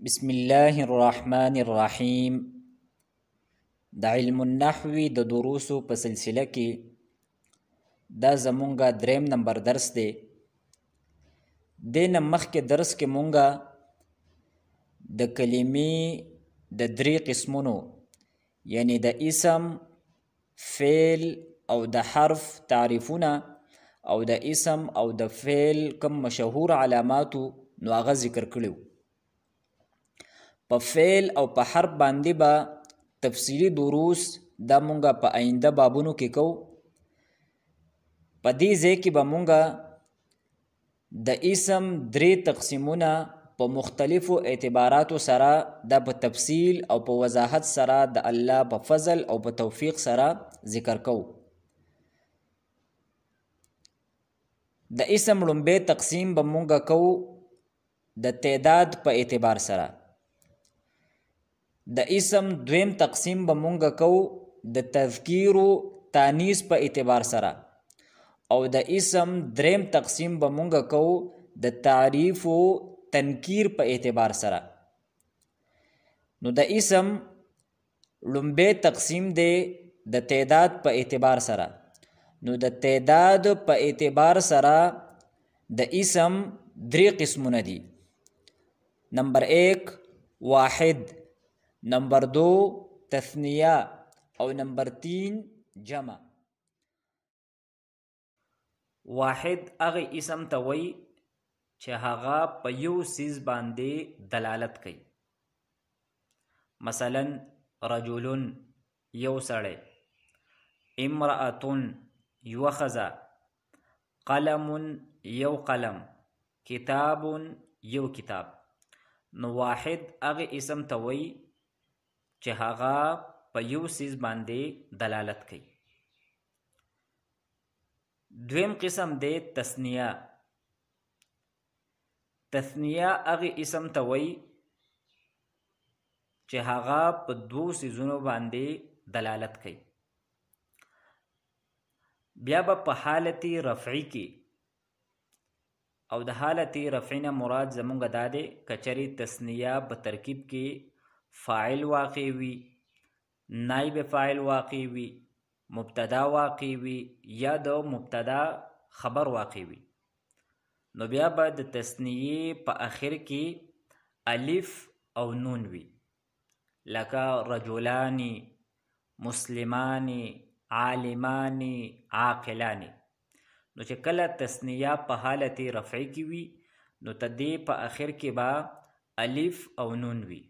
بسم الله الرحمن الرحیم. د علم النحو د دروسو په سلسله کې دا زمونږه دریم نمبر درس دی. دینه مخکې درس کې مونږه د کلمې د درې قسمونو یعنی د اسم، فعل او د حرف تعریفونه او د اسم او د فعل کم مشهور علاماتو نو هغه ذکر کړیو. په فعل او په حرف باندې به تفصیلی دروس دا مونږه په آینده بابونو کې کو. په دې ځای کې به مونږه د اسم درې تقسیمونه په مختلفو اعتباراتو سره دا په تفصیل او په وضاحت سره د الله په فضل او په توفیق سره ذکر کو. د اسم لومبی تقسیم به مونږه کو د تعداد په اعتبار سره. د اسم دویم تقسیم به مونږه کو د تذکیر و تانیث په اعتبار سره او د اسم دریم تقسیم به مونږه کو د تعریف و تنکیر په اعتبار سره. نو د اسم لومبی تقسیم دی د تعداد په اعتبار سره. نو د تعداد په اعتبار سره د اسم درې قسمونه دي. نمبر 1 واحد، نمبر 2 تثنیه او نمبر 3 جمع. واحد هغه اسم ته وایي چې هغه په یو څیز باندې دلالت کوي. مثلا رجل یو سړی، امرأة یو ښځه، قلم یو قلم، کتاب یو کتاب. نو واحد هغه اسم ته وایي چې هغه په یو څیز باندې دلالت کوي. دویم قسم دی تثنیه. تثنیه هغه اسم ته وایي چې هغه په دوو څیزونو باندې دلالت کوي. بیا به په حالت رفعی کې، او د حالت رفعی نه مراد زمونږ دا دی کچری تثنیه په ترکیب کې فاعل واقع وي، نائب فاعل واقع وي، مبتدا واقع وي یا د مبتدا خبر واقع وي. نو بیا به د تثنیه په اخر کې الف او نون وي، لکه رجلانی، مسلمانی، عالمانی، عاقلانی. نو چې کله تثنیه په حالت رفعی کې وي نو تدې په اخر کې به الف او نون وي،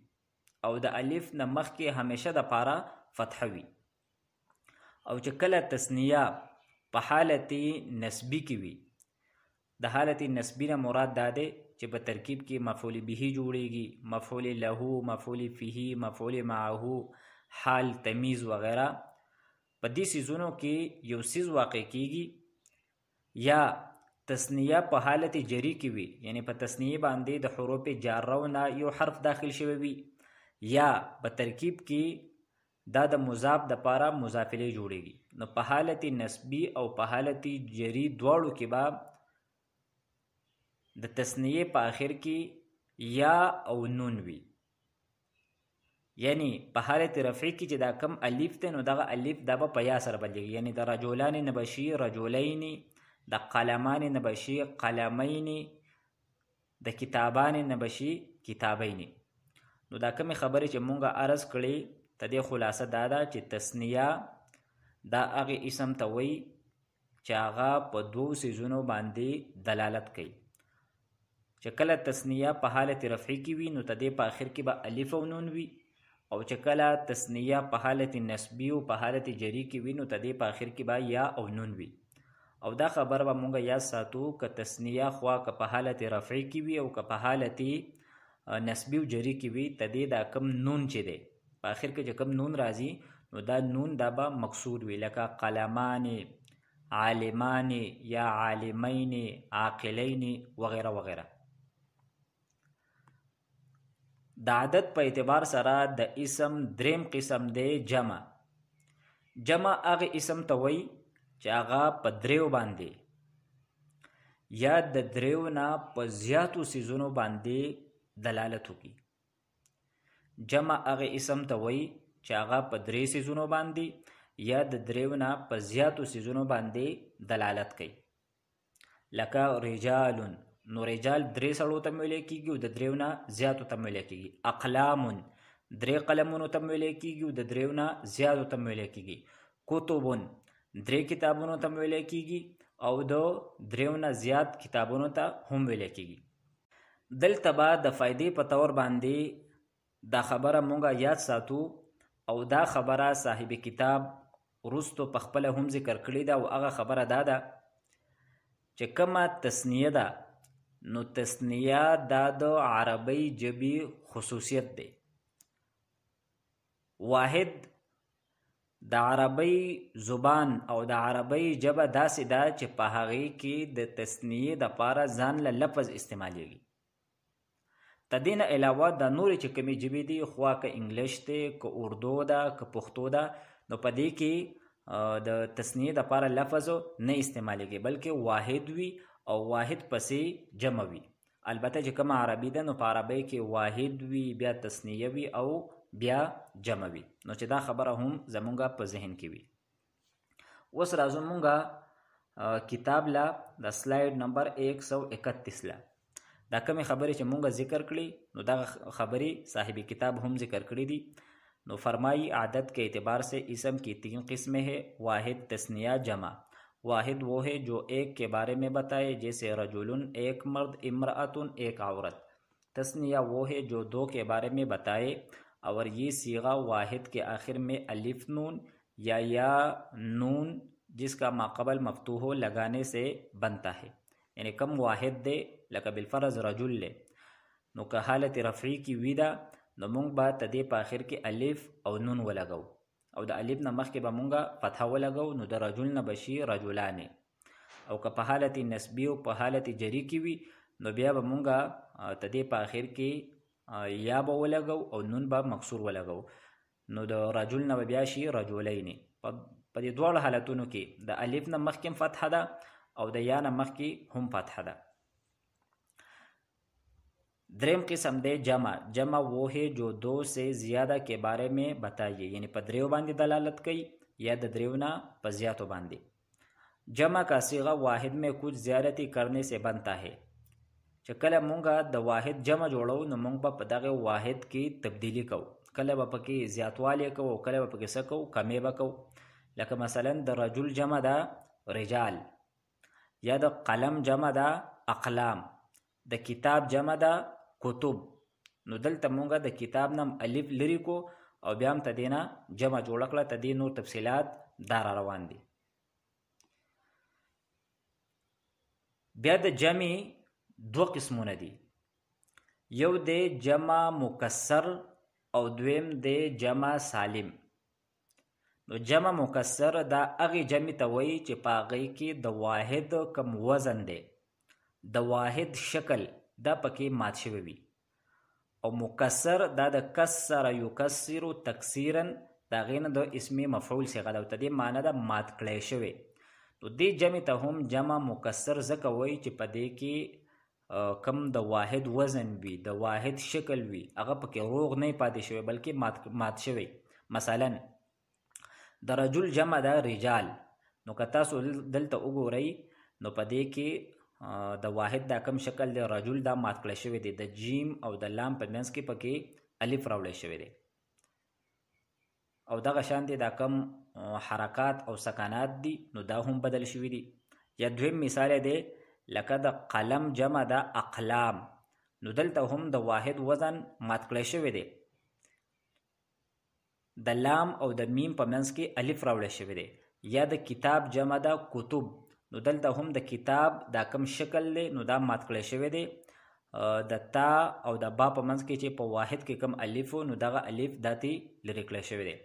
او د الف نه مخکې همیشه د پاره فتحه وي. او چې کله تثنیه په حالت نسبی کې وي، د حالت نسبی نه مراد دا دی چې په ترکیب کې مفعول به جوړیږي، مفعول له، مفعول فيه، مفعول معه، حال، تمیز وغیرہ. په دې سیزونو کې یو سیز واقع کیږي. یا تثنیه په حالت جری کې وي، یعنی په تثنیه باندې د حروف جاره نه یو حرف داخل شوی وي، یا په ترکیب کې دا د مضاف د پاره مضاف الیه جوړیږي. نو په حالت نسبی او په حالت جری دواړو کې به د تثنیه په آخر کې یا او نون وي. یعنی په حالت رفعی کې چې دا کم الف ته نو دغه الف دا به په یا سره بدلیږي. یعنی د رجلان نه بشي رجلین، د قلمان نه بشي قلمین، د کتابان نه بشي کتابین. نو دا کومې خبرې چې مونږه عرض کړې ته دې خلاصه دا ده چې تثنیه دا هغې اسم ته وایي چې هغه په دوو څیزونو باندې دلالت کوي. چې کله تثنیه په حالت رفعی کې وي نو ته دې په آخر کې به الف او نون وي، او چې کله تثنیه په حالت نسبی او په حالت جری کې وي نو ته دې په آخر کې به یا او نون وي. او دا خبر به مونږه یاد ساتو که تثنیه خوا که په حالت رفعی کې وي او که په حالت نسبی او جری کې وي ته دې دا کم نون چې دی په آخر کې چې کم نون راځي نو دا نون دا به مکسور وي، لکه قلمان، عالمان یا عالمین، عاقلین وغیرہ وغیرہ. د عدد په اعتبار سره د اسم دریم قسم دی جمع. جمع هغه اسم ته وایي چې هغه په دریو باندې یا د دریو نه په زیاتو څیزونو باندې دلالت وکړي. جمع هغه اسم ته وایي چې هغه په 3 څیزونو باندې یا د 3 نه په زیاتو څیزونو باندې دلالت کوي. لکه رجال، نو رجال 3 سړو ته ویل کېږي او د 3 نه زیاتو ته ویل کېږي. اقلام 3 قلمونو ته ویل کېږي او د 3 نه زیاتو ته ویل کېږي. کتب 3 کتابونو ته ویل کېږي او د 3 نه زیات کتابونو ته هم ویل کېږي. دلته به د فائدې په تور باندې دا خبره مونږه یاد ساتو او دا خبره صاحب کتاب وروستو په خپله هم ذکر کړې ده او هغه خبره دا ده چې کومه تثنیه ده نو تثنیه دا د عربی ژبې خصوصیت دی. واحد د عربی زبان او د عربی ژبه داسې ده چې په هغې کې د تثنیې دپاره ځان له لفظ استعمالیږي. تدې نه علاوه د نورې چې کومې ژبې دي خوا که انګلیش دی که اردو ده که پښتو ده نو په دې کې د تثنیې دپاره لفظ نه استعمالیږي بلکې واحد وي او واحد پسې جمع وي. البته چې کومه عربي ده نو په عربۍ کې واحد وي بیا تثنیه وي او بیا جمع وي. نو چې دا خبره هم زمونږه په ذهن کې وي. اوس راځو مونږه کتاب له د سلاید نمبر 131 له دا کمی خبرې چې مونږه ذکر کړي نو دا خبرې صاحب کتاب هم ذکر کړي دي. نو فرمائی عادت کے اعتبار سے اسم کی 3 قسمیں ہیں. واحد، تثنیہ، جمع. واحد وہ ہے جو ایک کے بارے میں بتائے جیسے رجل ایک مرد، امرأۃ ایک عورت. تثنیہ وہ ہے جو 2 کے بارے میں بتائے اور یہ صیغہ واحد کے آخر میں الف نون یا نون جس کا ماقبل مفتوح ہو لگانے سے بنتا ہے. یعنی کم واحد دے لکه بالفرض رجل لے نو که حالت رفعی کی وی ده نو مونږ به تدې په آخر کې الف او نون ولګو او د الف نه مخکې به مونږه فتحه ولګو نو د رجل نه به شي رجلانې. او که په حالت نسبی او په حالت جری کې وي نو بیا به مونږه تدې په آخر کې یا به ولګو او نون به مکسور ولګو نو د رجل نه به بیا شي رجلین. په دې دواړو حالتونو کې د الف نه مخکې فتحه ده او د یا نه مخکې هم فتحه ده. دریم قسم دے جمع. جمع وہ ہے جو 2 سے زیادہ کے بارے میں بتائیے یعنی په 3 باندې دلالت کوي یا د 3 نه په زیاتو باندې. جمع کا صیغہ واحد میں کچھ زیادتی کرنے سے بنتا ہے. چې کله مونږه د واحد جمع جوړو نو مونږ به په دغه واحد کې تبدیلی کوو. کله به پکې زیاتوالی کوو کله به پکې څه کوو کمې به کوو. لکه مثلا د رجل جمع ده رجال یا د قلم جمع ده اقلام، د کتاب جمع ده کتب. نو دلته مونږه د کتاب نم الف لري کو او بیا هم تدې نه جمع جوړه کړه. تدې نور تفصیلات دا را روان دي. بیا د جمع 2 قسمونه دي. یو د جمع مکسر او دویم د جمع سالم. نو جمع مکسر دا هغې جمع ته وایي چې په هغې کې د واحد کم وزن دی د واحد شکل دا پکې مات شوی وي. او مکسر دا د کسر یکسر تکسیرا دا غینه د اسم مفعول صيغه ده او تدې معنی ده مات کړی شوی. نو دې جمع ته هم جمع مکسر ځکه وایي چې په دې کې کم د واحد وزن وي د واحد شکل وي هغه پکې روغ نه پاتې شوی بلکې مات شوی. مثلا د رجل جمع ده رجال. نو که تاسو دلته وګورئ نو په دې کې د واحد دا کم شکل دی رجل دا مات کړی شوی دی. د جیم او د لام په منځ کې پکې الف راوړی شوی دی. او دغه شانتې دا کم حرکات او سکانات دي نو دا هم بدل شوي دي. یا دویم مثال دی لکه د قلم جمع ده اقلام. نو دلته هم د واحد وزن مات کړی شوی دی. د لام او د میم په منځ کې الف راوړی شوی دی. یا د کتاب جمع ده کتب. نو دلته هم د کتاب دا کم شکل دی نو دا مات کړی شوی دی. د تا او د با په منځ کې چې په واحد کې کم الف نو دغه الف داتې لرې کړی شوی دی.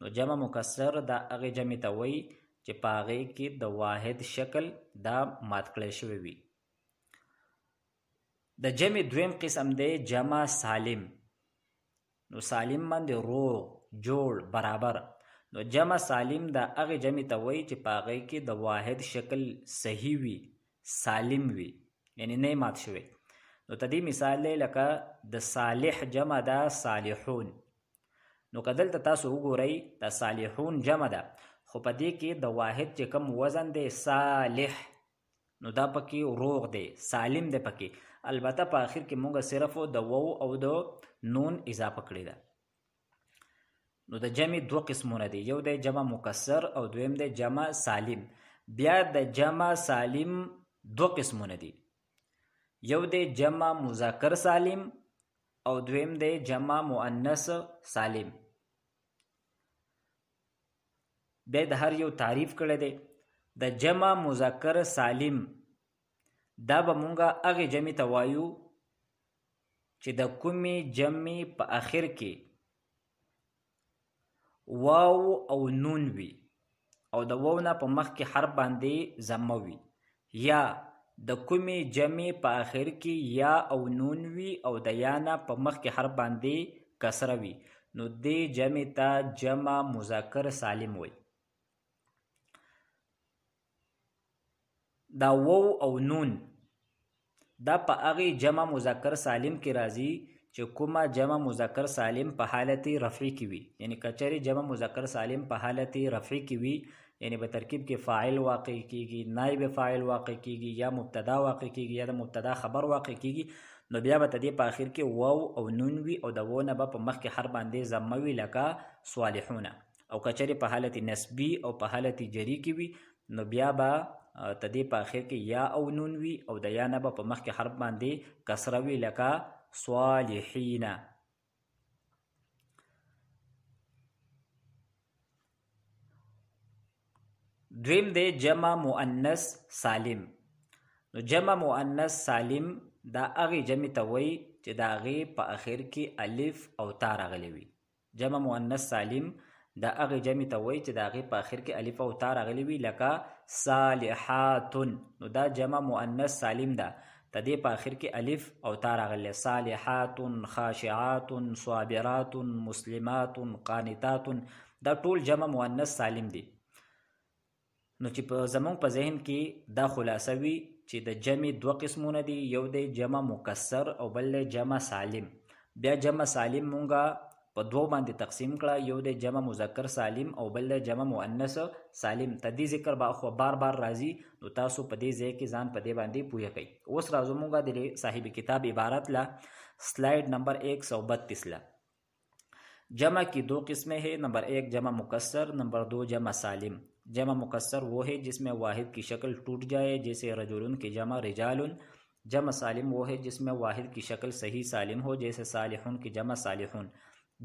نو جمع مکسر دا هغې جمع ته وایي چې په هغې کې د واحد شکل دا مات کړی شوی وي. د جمع دویم قسم دی جمع سالم. نو سالم باندې روغ جوړ برابر. نو جمع سالم دا هغې جمع ته وایي چې په هغې کې د واحد شکل صحیح وي سالم وي یعنی نه مات شوی. نو تدې مثال دی لکه د صالح جمع ده صالحون. نو که دلته تاسو وګورئ د صالحون جمع ده، خو په دې کې د واحد چې کوم وزن دی صالح، نو دا پکې روغ دی، سالم دی پکې. البته په آخر کې مونږ صرف د وو او د نون اضافه کړې ده. نو د جمع دو قسمونه دي، یو دی جمع مکسر او دویم دی جمع سالم. بیا د جمع سالم دو قسمونه دي، یو دی جمع مذکر سالم او دویم دی جمع مؤنث سالم. بیا د هر یو تعریف کړی دی. د جمع مذکر سالم دا به مونږه هغې جمع ته وایو چې د کومې جمع په آخر کې واو او نون وي او د واو نه په مخ کې حرف باندې ضمه وي، یا د کومې جمع په آخر کې یا او نون وي او د یا نه په مخ کې حرف باندې کسره وي، نو دې جمع ته جمع مذکر سالم وي. دا واو او نون دا په هغې جمع مذکر سالم کې راځي چې کومه جمع مذکر سالم په حالت رفعی کې وي. یعنی کچری جمع مذکر سالم په حالت رفعی کې وي، یعنی په ترکیب کې فاعل واقع کیږي، نائب فاعل واقع کیږي، یا مبتدا واقع کیږي، یا د مبتدا خبر واقع کیږي، نو بیا به تدې په آخر کې واو او نون وي او د واو نه به په مخ کې حرف باندې ضمه وي لکه صالحون. او کچری په حالت نسبی او په حالت جری کې وي، نو بیا به تدې په آخر کې یا او نون وي او د یا نه به په مخ کې حرف باندې کسره وي لکه صالحین. دویم دی جمع مؤنث سالم. نو جمع مؤنث سالم دا هغې جمع ته وایي چې د هغې په آخر کې الف او تا راغلی وي. جمع مؤنث سالم دا هغې جمع ته وایي چې د هغې په آخر کې الف او تا راغلی وي لکه صالحاتن. نو دا جمع مؤنث سالم ده، د دې په آخر کې الف او تا راغلی، صالحات، خاشعات، صابرات، مسلمات، قانتات، دا ټول جمع مؤنث سالم دي. نو چې په زمونږ په ذهن کې دا خلاصه وي چې د جمع دو قسمونه دي، یو دی جمع مکسر او بل دی جمع سالم. بیا جمع سالم مونږه په دوو باندې تقسیم کړه، یو دی جمع مذکر سالم او بل دی جمع مؤنث سالم. تدې ذکر به خو بار بار راځي، نو تاسو په دې ځای کې ځان په دې باندې پوهه کوئ. اوس راځو مونږه د صاحب کتاب عبارت لا سلائڈ نمبر 132 لا. جمع کی دو قسمیں ہیں، نمبر 1 جمع مکسر، نمبر 2 جمع سالم. جمع مکسر وہ ہے جس میں واحد کی شکل ٹوٹ جائے، جیسے رجلن کی جمع رجالن. جمع سالم وہ ہے جس میں واحد کی شکل صحیح سالم ہو، جیسے صالحون کی جمع صالحون.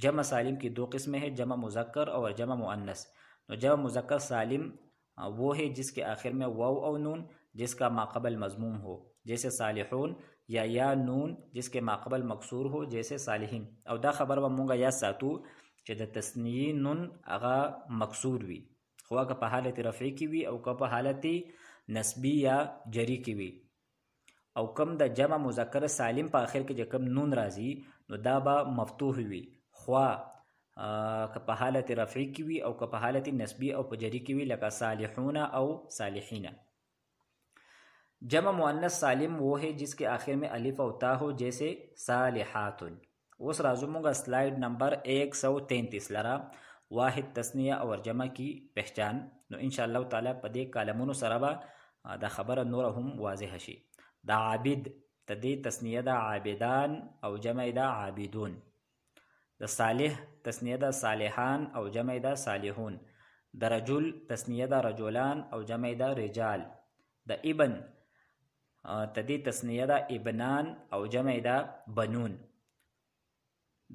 جمع سالم کی دو قسمیں ہیں، جمع مذکر اور جمع مؤنث. جمع مذکر سالم وہ ہے جس کے آخر میں واو او نون جس کا ماقبل مضموم ہو، جیسے صالحون، یا نون جس کے ماقبل مکسور ہو، جیسے صالحین. او دا خبر به مونږه یا ساتو چې د تثنیې نون هغه مکسور وي، خو که په حالت رفعی کې وي او که په حالت نسبی یا جری کې وي. او کم د جمع مذکر سالم په آخر کې چې کم نون راځي نو دا به مفتوح وي، خو که په حالت رفعی کې وي او که په حالت نسبی او په جری کې وي لکه صالحون او صالحین. جمع مؤنث سالم وہ ہے جس کے آخر میں الف او تا ہو، جیسے صالحات. اوس راځو مونږه سلائڈ نمبر 133 لرا واحد تثنیه او جمع کی پہچان. نو ان شاء الله تعالی په دې کلمونو سره به دا خبره نور هم واضح شي. دا عابد تدې تثنیه دا عابدان او جمع دا عابدون. دا صالح تثنیه دا صالحان او جمع دا صالحون. دا رجل تثنیه دا رجلان او جمع دا رجال. دا ابن تدې تثنیه دا ابنان او جمع دا بنون.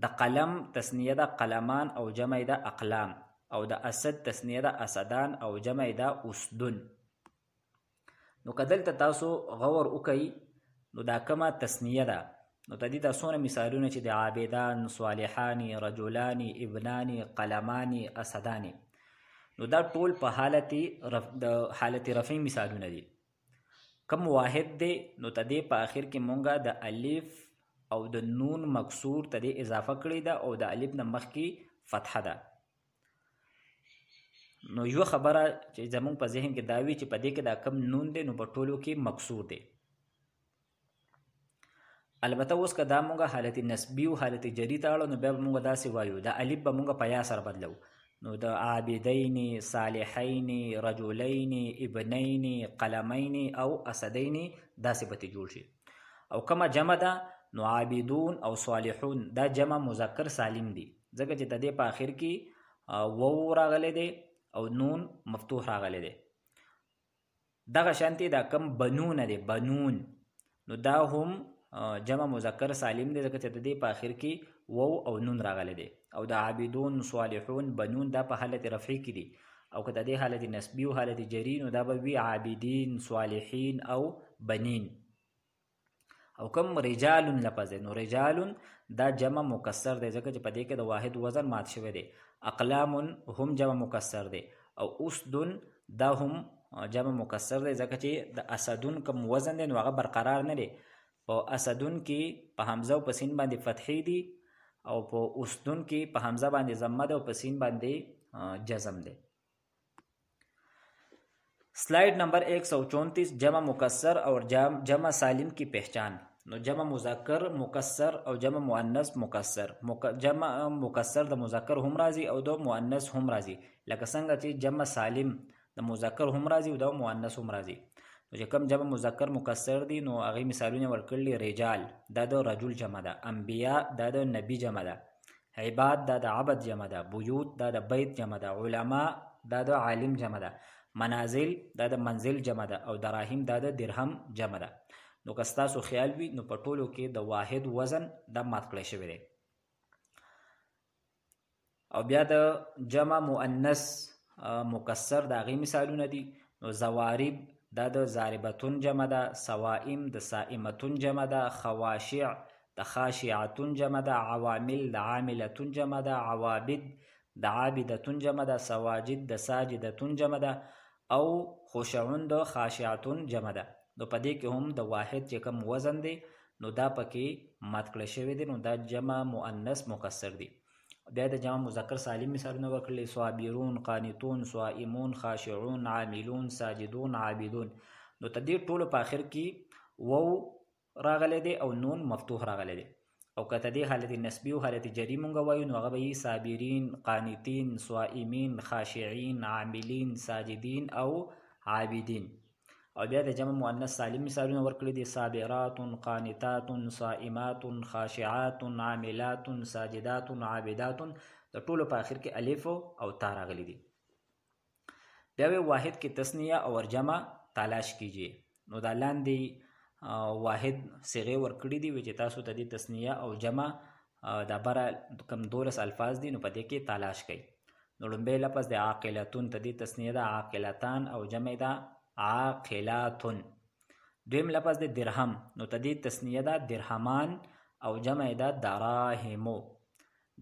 دا قلم تثنیه دا قلمان او جمع دا اقلام. او دا اسد تثنیه دا اسدان او جمع دا اسدن. نو کدلته تاسو غور وکئ نو دا کما تثنیه ده، نو تدې دا څونه مثالونه چې د عابدان، صالحانی، رجلانی، ابنانی، قلمانی، اسدانی، نو دا ټول په حالت رفعی مثالونه دي. کم واحد دی نو تدې په آخر کې مونږه د الف او د نون مکسور تدې اضافه کړی ده او د الف نه مخکې فتحه ده. نو یو خبره چې زمونږ په ذهن کې دا وي چې په دې کې دا کم نون دی نو په ټولو کې مکسور دی. البته اوس که دا مونږه حالت نسبی او حالت جری ته اړو نو بیا مونږ داسې وایو دا الف به مونږ په یا سره بدلو نو د عابدین صالحین رجلین ابنین قلمین او اسدین داسې به جوړ شي. او کما جمع ده نو عابدون او صالحون دا جمع مذکر سالم دي ځکه چې د دې په آخر کې واو راغلی دی او نون مفتوح راغلی دی. دغه شانتي دا کم بنون دی بنون نو دا هم جمع مذکر سالم دی ځکه چې د دې په آخر کې واو او نون راغلی دی. او د عابدون صالحون بنون دا په حالت رفعی کې دي او که د دې حالت نسبی او حالت جری نو دا به وي عابدین صالحین او بنین. او کم رجال لفظ نو رجال دا جمع مکسر دی ځکه چې په دې کې د واحد وزن مات شوی دی. اقلام هم جمع مکسر دی او اسد دا هم جمع مکسر دی ځکه چې د اسدون کم وزن دی نو هغه برقرار نه دی. په اسدون کې په حمزه او په سین باندې فتحې دي او په اسدون کې په حمزه باندې ضمه ده او په سین باندې جزم ده. سلائیڈ نمبر 134 جمع مکسر اور جمع سالم کی پہچان. نو جمع مذکر مکسر او جمع مؤنث مکسر. جمع مکسر د مذکر هم راځي او د مؤنث هم راځي لکه څنګه چې جمع سالم د مذکر هم راځي او د مؤنث هم راځي. نو چې کوم جمع مذکر مکسر دي نو هغه مثالونه ورکړل. رجال دا د رجل جمع ده، انبیاء دا د نبی جمع ده، عباد دا د عبد جمع ده، بیوت دا د بیت جمع ده، علماء دا د عالم جمع ده، منازل دا د منزل جمع ده او دراهم دا د درهم جمع ده. نو که ستاسو خیال وي نو په ټولو کې د واحد وزن دا مات کړی شوی دی. او بیا د جمع مؤنث مکسر دا غي مثالونه دي. نو زوارب دا د زاربتون جمع ده، سوائم د سائمتون جمع ده، خواشع د خاشعتون جمع ده، عوامل د عاملتون جمع ده، عوابد د عابدتون جمع ده، سواجد د ساجدتون جمع ده او خشعون د خاشعتون جمع ده. نو په دې کې هم د واحد چې کوم وزن دی نو دا پکې مات کړی شوی دی نو دا جمع مؤنث مکسر دی. بیا د جمع مذکر سالم مثالونه ورکړل. صابرون، قانتون، صائمون، خاشعون، عاملون، ساجدون، عابدون. نو د دې ټولو په آخر کې واو راغلی دی او نون مفتوح راغلی دی. او که د دې حالت نسبی او حالت جری مونږ وایو نو هغه به صابرین، قانتین، صائمین، خاشعین، عاملین، ساجدین او عابدین. او بیا د جمع مؤنث سالم مثالونه ورکړي دي. صابرات، قانتات، صائمات، خاشعات، عاملات، ساجدات، عابدات. د ټولو په آخر کې الف او تا راغلي دي. بیا واحد کې تثنیه او جمع تلاش کیجیے. نو دا لاندې واحد صيغه ورکړي دي چې تاسو ته د تثنیه او جمع د بره کم 12 الفاظ دي نو په دې کې تلاش کړئ. نو لومبه لفظ د عاقلتون ته د تثنیه د عاقلتان او جمع د عاقلاتن. دویم لفظ د درهم نو ته د تثنیه د درهمان او جمع د دراهمو.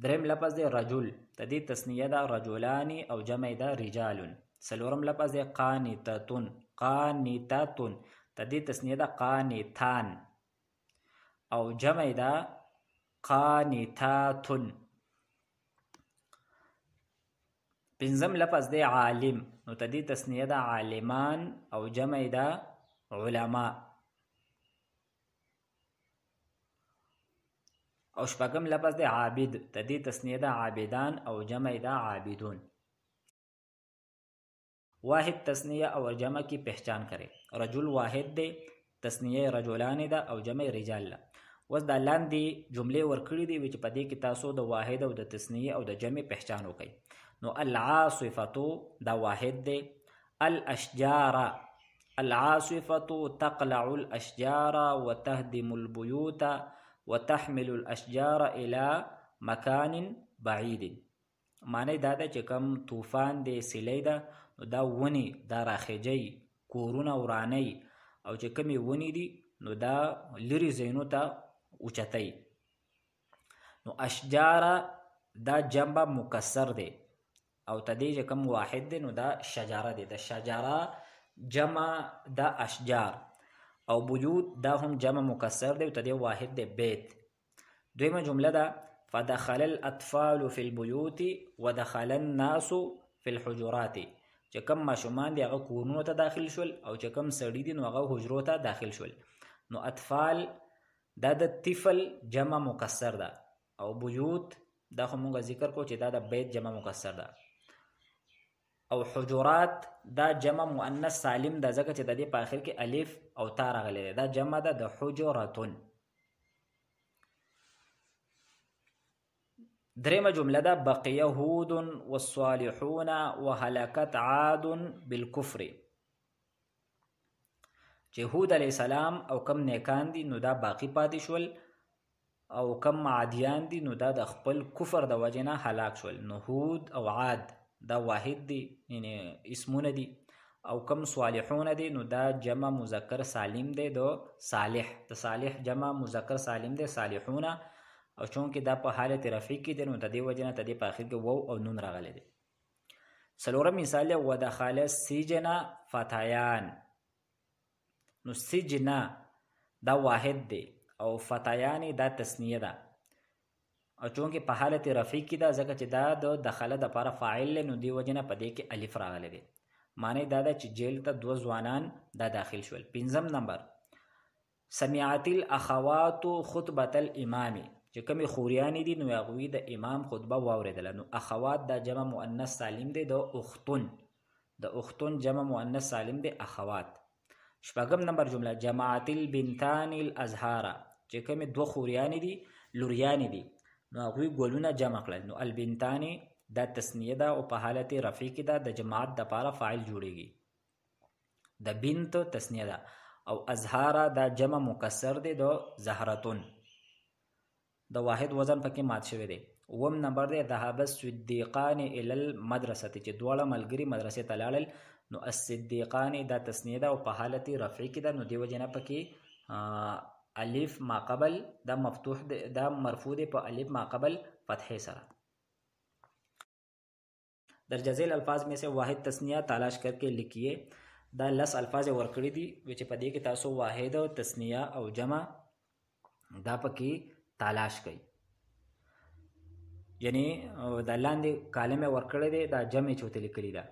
دریم لفظ د رجل ته د تثنیه د رجلان او جمع د رجالن. سلورم لفظ د قانتتن قانتتن ته د تثنیه د قانتان او جمع د قانتاتن. پنځم لفظ د عالم نو ته د تثنیه د عالمان او جمع د علماء. او شپږم لفظ د عابد ته د تثنیه د عابدان او جمع د عابدون. واحد تثنیه او جمع کی پہچان کرے. رجل واحد دے، تثنیه رجلان دا او جمع رجال لا. وس دا لاندې جملې ورکړي دي چې په دې کې تاسو د واحد او د تثنیه او د جمع پہچان وکړئ. نو العاصفه دا واحد دے. الاشجار العاصفه تقلع الاشجار وتهدم البيوت وتحمل الاشجار الى مكان بعيد. معنی دا ده چې کم طوفان دی سیلی ده نو دا ونی دا راخیجی کورونه ورانی او چې کمی ونی دی نو دا لری زینو ته اوچتی. نو اشجار دا جنبه مکسر دی او تدی چې کم واحد دی نو دا شجره دی. دا شجره جمع دا اشجار. او بیوت دا هم جمع مکسر دی او تدی واحد دی بیت. دویمه جمله دا فدخل الاطفال في البيوت ودخل الناس في الحجرات. چې کم ماشومان دی هغه کورونو ته داخل شول او چې کم سړي دي نو هغه حجرو ته داخل شول. نو اطفال دا د طفل جمع مکسر ده، او بیوت دا خو مونږ ذکر کو چې دا د بیت جمع مکسر ده، او حجرات دا جمع مؤنث سالم ده ځکه چې د دې په آخر کې الف او تا راغلی دی، دا جمع ده د حجرتون. درېمه جمله ده بقي هود والصالحون وهلكت عاد بالكفر، چې هود علیه السلام او کم نیکان دي نو دا باقی پاتې شول، او کم عادیان دي نو دا د خپل کفر د وجې نه هلاک شول. نو هود او عاد دا واحد دي، یعنی اسمونه دي، او کم صالحون دي نو دا جمع مذکر سالم دی د صالح، د صالح جمع مذکر سالم دی صالحون، او چونکې دا په حالت رفع کې دی نو د دې وجې نه د دې په آخر کې واو او نون راغلی دی. څلورم مثال دی ودخل السجن فتیان، نو سجن دا واحد دی او فتیان دا تثنیه ده، او چونکې په حالت رفع کې ده ځکه چې دا د دخله د لپاره فاعل دی نو دې وجې نه په دې کې الف راغلی دی. معنی دا ده چې جیل ته دوه ځوانان دا داخل شول. پنځم نمبر سمعت الاخوات خطبه الامام، چې کومې خوریانې دي نو هغوی د امام خطبه واورېدله. نو اخوات دا جمع مؤنث سالم دی د اختون، د اختون جمع مؤنث سالم دی اخوات. شپږم نمبر جمله جماعت البنتان الازهار، چې کومې دوه خوریانې دي لوریانې دي نو هغوی ګلونه جمع کړل. نو البنتان دا تثنیه ده او په حالت رفع کې ده، د جماعت دپاره فاعل جوړیږي، د بنت تثنیه ده، او ازهار دا جمع مکسر دی د زهرتون، د واحد وزن پکې مات شوی دی. اووم نمبر دی ذهب الصدیقان الی المدرسه، چې دواړه ملګري مدرسې ته لاړل. نو الصدیقان دا تثنیه ده او په حالت رفع کې ده نو دې وجې نه پکې الف ما قبل دا مفتوح دی، دا مرفوع دی په الف ما قبل فتحې سره. درجہ ذیل الفاظ میں سے واحد تثنیہ تلاش کر کے لکھیے. دا 10 الفاظ ورکړي دي چې په دې کې تاسو واحد او تثنیه او جمع دا پکې تلاش کړئ. یعنی دا لاندې کالم ورکړی دی دا جمع چوته لیکلي ده،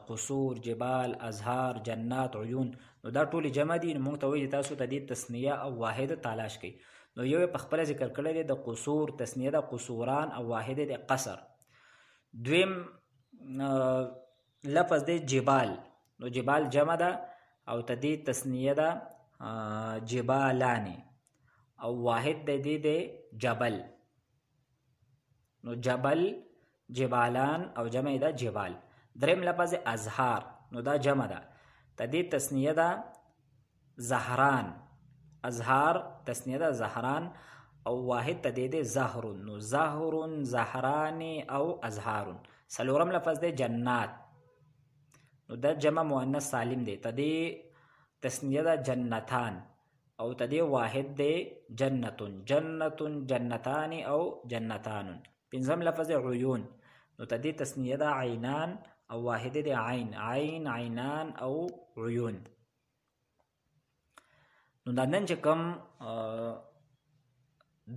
قصور، جبال، ازهار، جنات، عیون، نو دا ټول جمع دي. موږ ته وایي تاسو ته دې تثنیه او واحد تلاش کړئ. نو یو په خپل ذکر کړی دی د قصور، تثنیه ده قصوران، او واحد دی قصر. دویم لفظ دی جبال، نو جبال جمع ده او تدې تثنیه ده جبالان، او واحد دی دی جبل. نو جبل جبالان او جمع ده جبال. دریم لفظ ازهار، نو دا جمع ده، تدې تثنیه ده زهران، ازهار تثنیه ده زهران، او واحد تدې ده زهرون، نو زهرون، زهران او ازهارون. څلورم لفظ دی جنات، نو دا جمع مؤنث سالم دی، تدې تثنیه ده جنتان، او تدې واحد دی جنتون، جنتون، جنتان او جنتان. پنځم لفظ عیون، نو تدې تثنیه ده عینان، او واحد دی عین، عین، عینان او عیون. نو دا نن چې کوم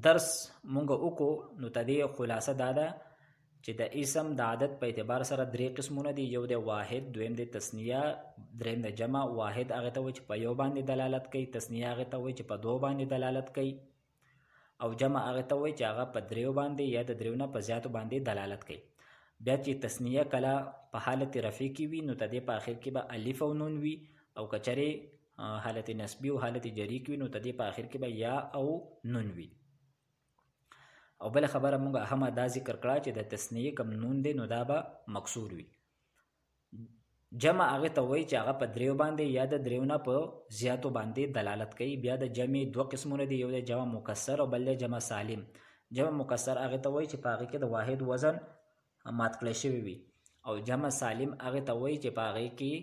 درس مونږ وکړو نو تدې خلاصه دا ده چې د اسم د عدد په اعتبار سره درې قسمونه دي. یو دی واحد، دویم دی تثنیه، دریم دی جمع. واحد هغه ته وایي چې په یو باندې دلالت کوي، تثنیه هغه ته وایي چې په دوه باندې دلالت کوي، او جمع هغه ته وایي چې هغه په دریو باندې یا د دریو نه په زیاتو باندې دلالت کوي. بیا چې تثنیه کله په حالت رفع کې وي نو تدې په آخر کې به الف او نون وي، او کچره حالت نسبی او حالت جری کې وي نو تدې په آخر کې به یا او نون وي. او بل خبره مونږ اهمه دا ذکر کړه چې د تثنیه کم نون دی نو دا به مکسور وي. جمع هغه ته وایي چې هغه په دریو باندې یا د دریو نه په زیاتو باندې دلالت کوي. بیا د جمع دوه قسمونه دي، یو د جمع مکسر او بل د جمع سالم. جمع مکسر هغه ته وایي چې په هغه کې د واحد وزن مات کړی شوی وي، او جمع سالم هغه ته وایي چې په هغه کې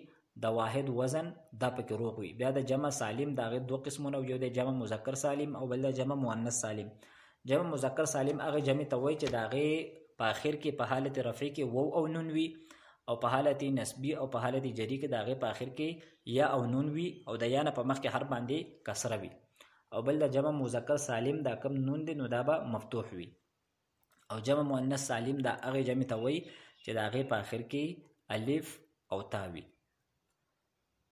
د واحد وزن دا پکې روغ وي. بیا د جمع سالم د هغه دوه قسمونه، یو د جمع مذکر سالم او بل د جمع مؤنث سالم. جمع مذکر سالم هغه جمع ته وایي چې د هغې په آخر کې په حالت رفع کې واو او نون وي، او په حالت نسبی او په حالت جری کې د هغې په آخر کې یا او نون وي، او د یا نه په مخ کې هر باندې کسره وي. او بل د جمع مذکر سالم دا کم نون دی نو دا به مفتوح وي. او جمع مؤنث سالم دا هغه جمع ته وایي چې د هغې په آخر کې الف او تا وي.